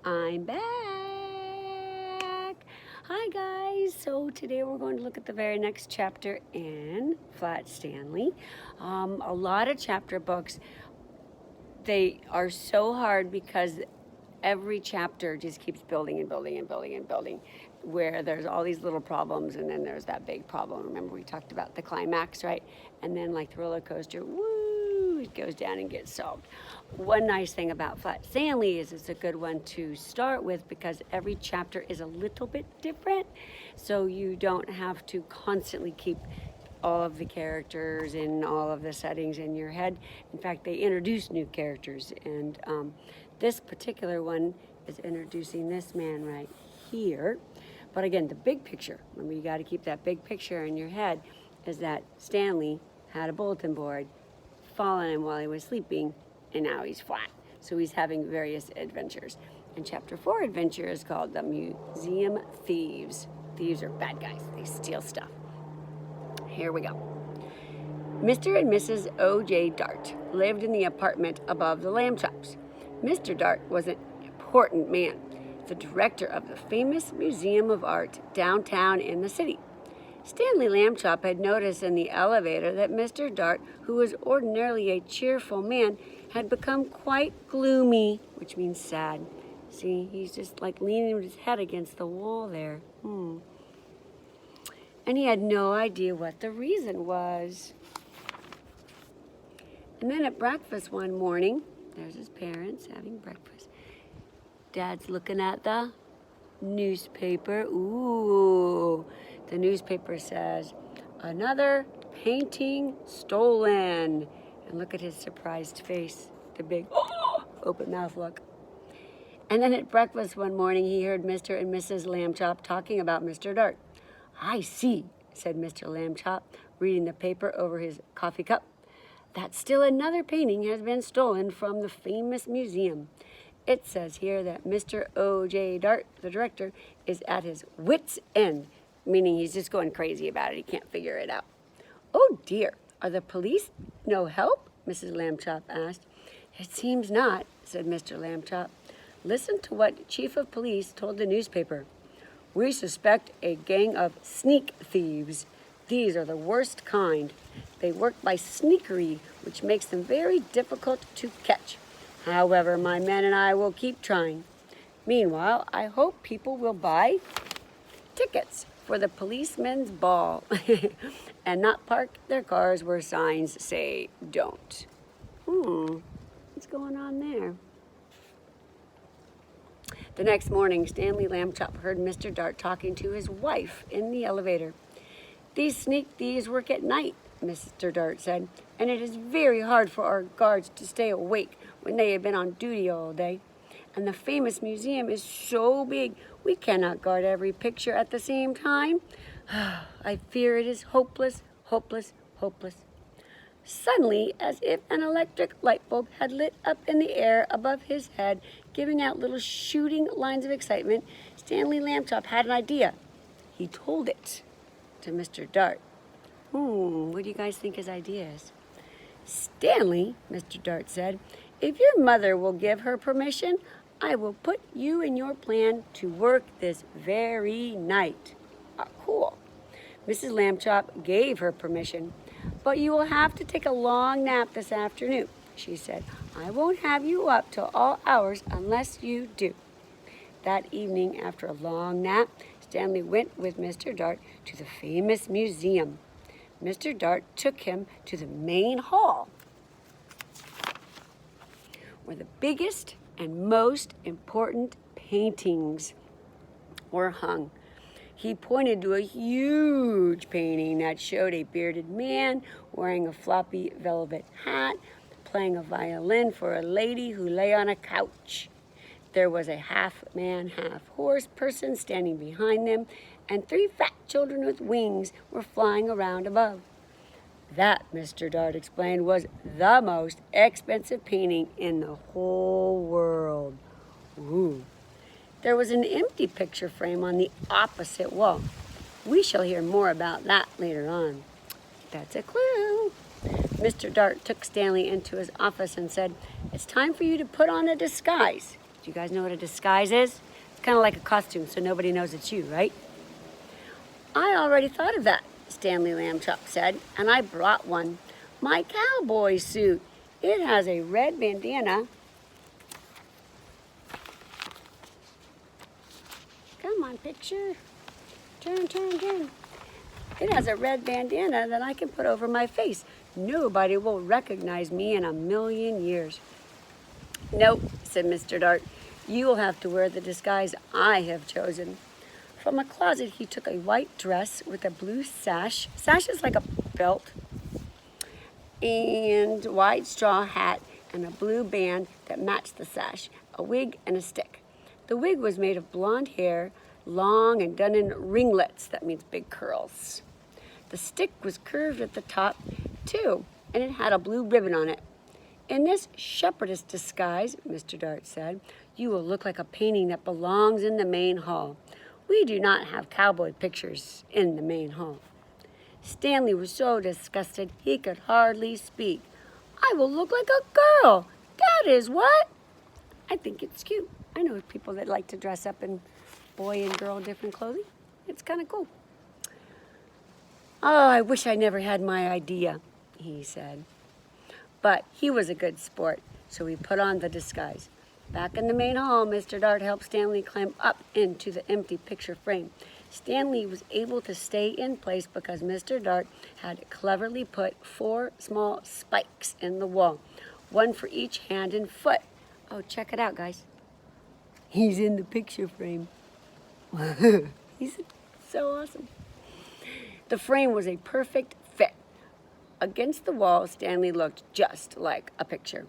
I'm back. Hi guys. So today we're going to look at the very next chapter in Flat Stanley. A lot of chapter books, they are so hard because every chapter just keeps building and building and building and building, where there's all these little problems and then there's that big problem. Remember we talked about the climax, right? And then like the roller coaster, woo, it goes down and gets solved. One nice thing about Flat Stanley is it's a good one to start with because every chapter is a little bit different, so you don't have to constantly keep all of the characters and all of the settings in your head. In fact, they introduce new characters, and this particular one is introducing this man right here. But again, the big picture, remember you got to keep that big picture in your head, is that Stanley had a bulletin board fall on him while he was sleeping, and now he's flat. So he's having various adventures. And chapter 4 adventure is called the Museum Thieves. Thieves are bad guys, they steal stuff. Here we go. Mr. and Mrs. O.J. Dart lived in the apartment above the lamb chops. Mr. Dart was an important man, the director of the famous Museum of Art downtown in the city. Stanley Lambchop had noticed in the elevator that Mr. Dart, who was ordinarily a cheerful man, had become quite gloomy, which means sad. See, he's just like leaning his head against the wall there. And he had no idea what the reason was. And then at breakfast one morning, there's his parents having breakfast. Dad's looking at the newspaper. Ooh, the newspaper says, another painting stolen. And look at his surprised face, the big open mouth look. And then at breakfast one morning, he heard Mr. and Mrs. Lambchop talking about Mr. Dart. I see, said Mr. Lambchop, reading the paper over his coffee cup, that still another painting has been stolen from the famous museum. It says here that Mr. O.J. Dart, the director, is at his wit's end, meaning he's just going crazy about it. He can't figure it out. Oh dear, are the police no help? Mrs. Lambchop asked. It seems not, said Mr. Lambchop. Listen to what Chief of Police told the newspaper. We suspect a gang of sneak thieves. These are the worst kind. They work by sneakery, which makes them very difficult to catch. However, my men and I will keep trying. Meanwhile, I hope people will buy tickets for the policeman's ball and not park their cars where signs say don't. What's going on there? The next morning, Stanley Lambchop heard Mr. Dart talking to his wife in the elevator. These sneak thieves work at night, Mr. Dart said, and it is very hard for our guards to stay awake when they have been on duty all day. And the famous museum is so big, we cannot guard every picture at the same time. I fear it is hopeless, hopeless, hopeless. Suddenly, as if an electric light bulb had lit up in the air above his head, giving out little shooting lines of excitement, Stanley Lambchop had an idea. He told it to Mr. Dart. What do you guys think his idea is? Stanley, Mr. Dart said, if your mother will give her permission, I will put you and your plan to work this very night. Cool. Mrs. Lambchop gave her permission. But you will have to take a long nap this afternoon, she said. I won't have you up till all hours unless you do. That evening, after a long nap, Stanley went with Mr. Dart to the famous museum. Mr. Dart took him to the main hall, where the biggest and most important paintings were hung. He pointed to a huge painting that showed a bearded man wearing a floppy velvet hat, playing a violin for a lady who lay on a couch. There was a half-man, half-horse person standing behind them, and 3 fat children with wings were flying around above. That, Mr. Dart explained, was the most expensive painting in the whole world. Ooh. There was an empty picture frame on the opposite wall. We shall hear more about that later on. That's a clue. Mr. Dart took Stanley into his office and said, it's time for you to put on a disguise. Do you guys know what a disguise is? It's kind of like a costume, so nobody knows it's you, right? I already thought of that, Stanley Lambchop said, and I brought one. My cowboy suit. It has a red bandana. Come on, picture. Turn, turn, turn. It has a red bandana that I can put over my face. Nobody will recognize me in a million years. Nope, said Mr. Dart. You will have to wear the disguise I have chosen. From a closet, he took a white dress with a blue sash. Sash is like a belt. And wide straw hat and a blue band that matched the sash, a wig and a stick. The wig was made of blonde hair, long and done in ringlets, that means big curls. The stick was curved at the top too, and it had a blue ribbon on it. In this shepherdess disguise, Mr. Dart said, you will look like a painting that belongs in the main hall. We do not have cowboy pictures in the main hall. Stanley was so disgusted he could hardly speak. I will look like a girl. That is what? I think it's cute. I know people that like to dress up in boy and girl different clothing. It's kind of cool. Oh, I wish I never had my idea, he said. But he was a good sport, so he put on the disguise. Back in the main hall, Mr. Dart helped Stanley climb up into the empty picture frame. Stanley was able to stay in place because Mr. Dart had cleverly put 4 small spikes in the wall, one for each hand and foot. Oh, check it out, guys. He's in the picture frame. He's so awesome. The frame was a perfect fit. Against the wall, Stanley looked just like a picture.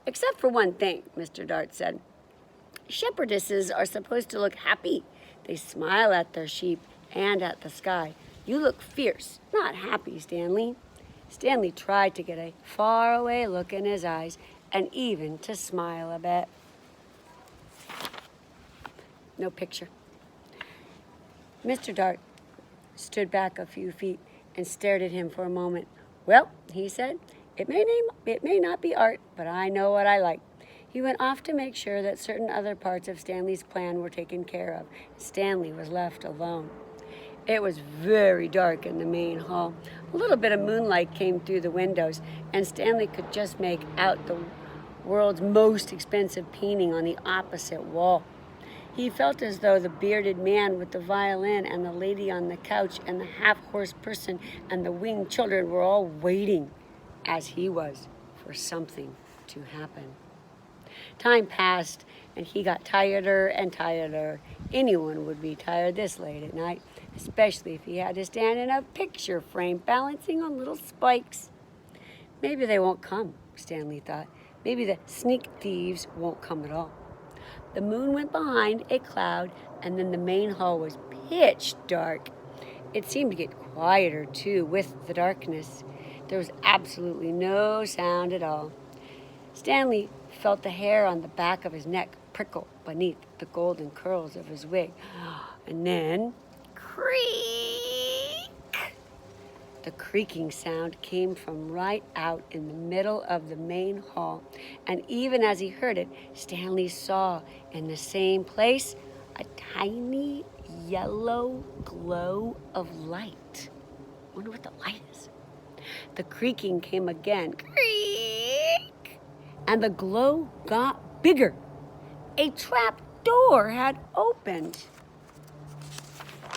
Except for one thing, Mr. Dart said. Shepherdesses are supposed to look happy. They smile at their sheep and at the sky. You look fierce, not happy, Stanley. Stanley tried to get a faraway look in his eyes and even to smile a bit. No picture. Mr. Dart stood back a few feet and stared at him for a moment. Well, he said, it may not be art, but I know what I like. He went off to make sure that certain other parts of Stanley's plan were taken care of. Stanley was left alone. It was very dark in the main hall. A little bit of moonlight came through the windows, and Stanley could just make out the world's most expensive painting on the opposite wall. He felt as though the bearded man with the violin and the lady on the couch and the half-horse person and the winged children were all waiting, as he was, for something to happen. Time passed, and he got tireder and tireder. Anyone would be tired this late at night, especially if he had to stand in a picture frame balancing on little spikes. Maybe they won't come, Stanley thought. Maybe the sneak thieves won't come at all. The moon went behind a cloud, and then the main hall was pitch dark. It seemed to get quieter, too, with the darkness. There was absolutely no sound at all. Stanley felt the hair on the back of his neck prickle beneath the golden curls of his wig. And then, creak! The creaking sound came from right out in the middle of the main hall. And even as he heard it, Stanley saw in the same place a tiny yellow glow of light. I wonder what the light is. The creaking came again. Creak! And the glow got bigger. A trap door had opened.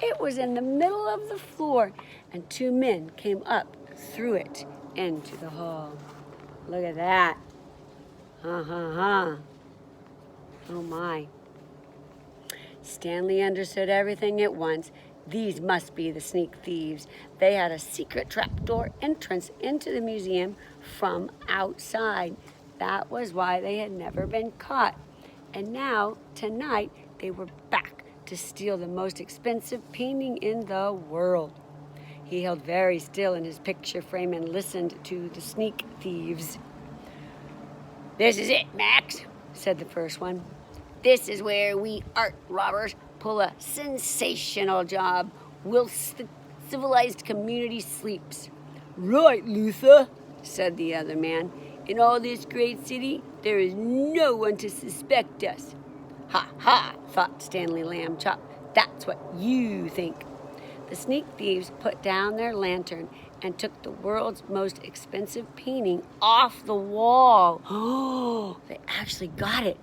It was in the middle of the floor, and 2 men came up through it into the hall. Look at that. Oh my. Stanley understood everything at once. These must be the sneak thieves. They had a secret trapdoor entrance into the museum from outside. That was why they had never been caught. And now, tonight, they were back to steal the most expensive painting in the world. He held very still in his picture frame and listened to the sneak thieves. "This is it, Max," said the first one. "This is where we art robbers pull a sensational job whilst the civilized community sleeps." "Right, Luther," said the other man. "In all this great city, there is no one to suspect us." Ha ha, thought Stanley Lamb Chop. That's what you think. The sneak thieves put down their lantern and took the world's most expensive painting off the wall. Oh, they actually got it.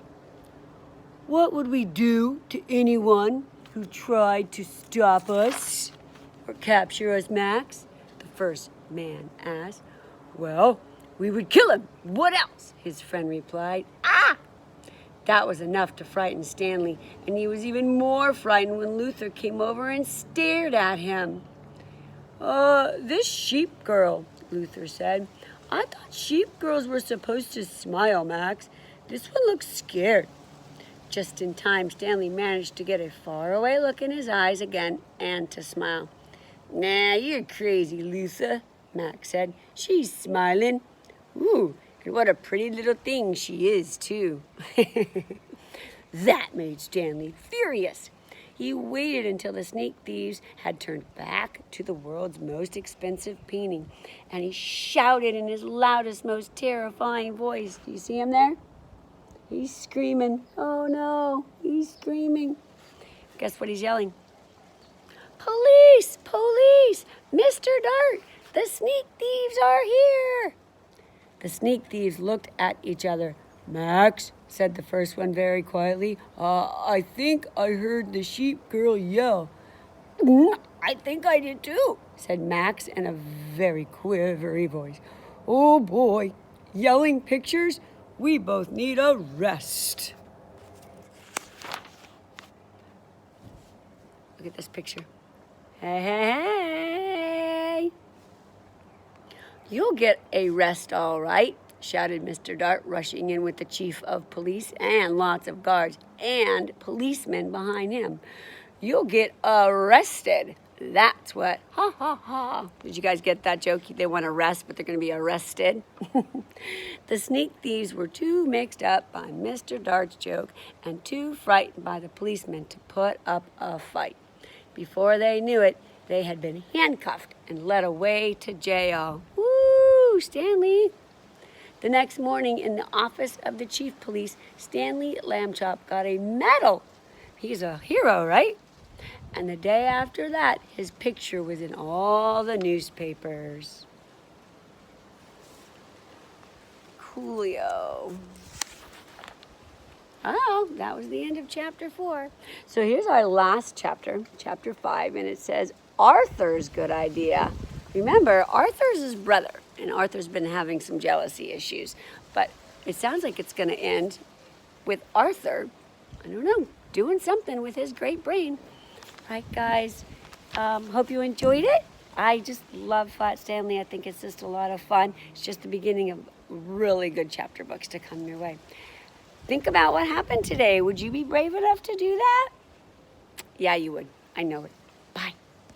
What would we do to anyone who tried to stop us or capture us, Max? The first man asked. Well, we would kill him. What else? His friend replied. Ah! That was enough to frighten Stanley, and he was even more frightened when Luther came over and stared at him. This sheep girl, Luther said. I thought sheep girls were supposed to smile, Max. This one looks scared. Just in time, Stanley managed to get a faraway look in his eyes again and to smile. Nah, you're crazy, Luther, Max said. She's smiling. Ooh, and what a pretty little thing she is, too. That made Stanley furious. He waited until the sneak thieves had turned back to the world's most expensive painting, and he shouted in his loudest, most terrifying voice. Do you see him there? He's screaming. Oh no, he's screaming. Guess what he's yelling? Police! Police! Mr. Dart! The sneak thieves are here! The sneak thieves looked at each other. Max, said the first one very quietly, I think I heard the sheep girl yell. I think I did too, said Max in a very quivery voice. Oh boy, yelling pictures? We both need a rest. Look at this picture. Hey, hey, hey. You'll get a rest all right, shouted Mr. Dart, rushing in with the chief of police and lots of guards and policemen behind him. You'll get arrested. That's what. Ha, ha, ha. Did you guys get that joke? They want to rest, but they're going to be arrested. The sneak thieves were too mixed up by Mr. Dart's joke and too frightened by the policemen to put up a fight. Before they knew it, they had been handcuffed and led away to jail. Woo, Stanley! The next morning in the office of the chief of police, Stanley Lamb Chop got a medal. He's a hero, right? And the day after that, his picture was in all the newspapers. Coolio. Oh, that was the end of chapter 4. So here's our last chapter, chapter 5, and it says, Arthur's good idea. Remember, Arthur's his brother, and Arthur's been having some jealousy issues. But it sounds like it's going to end with Arthur, I don't know, doing something with his great brain. All right, guys, hope you enjoyed it. I just love Flat Stanley. I think it's just a lot of fun. It's just the beginning of really good chapter books to come your way. Think about what happened today. Would you be brave enough to do that? Yeah, you would. I know it.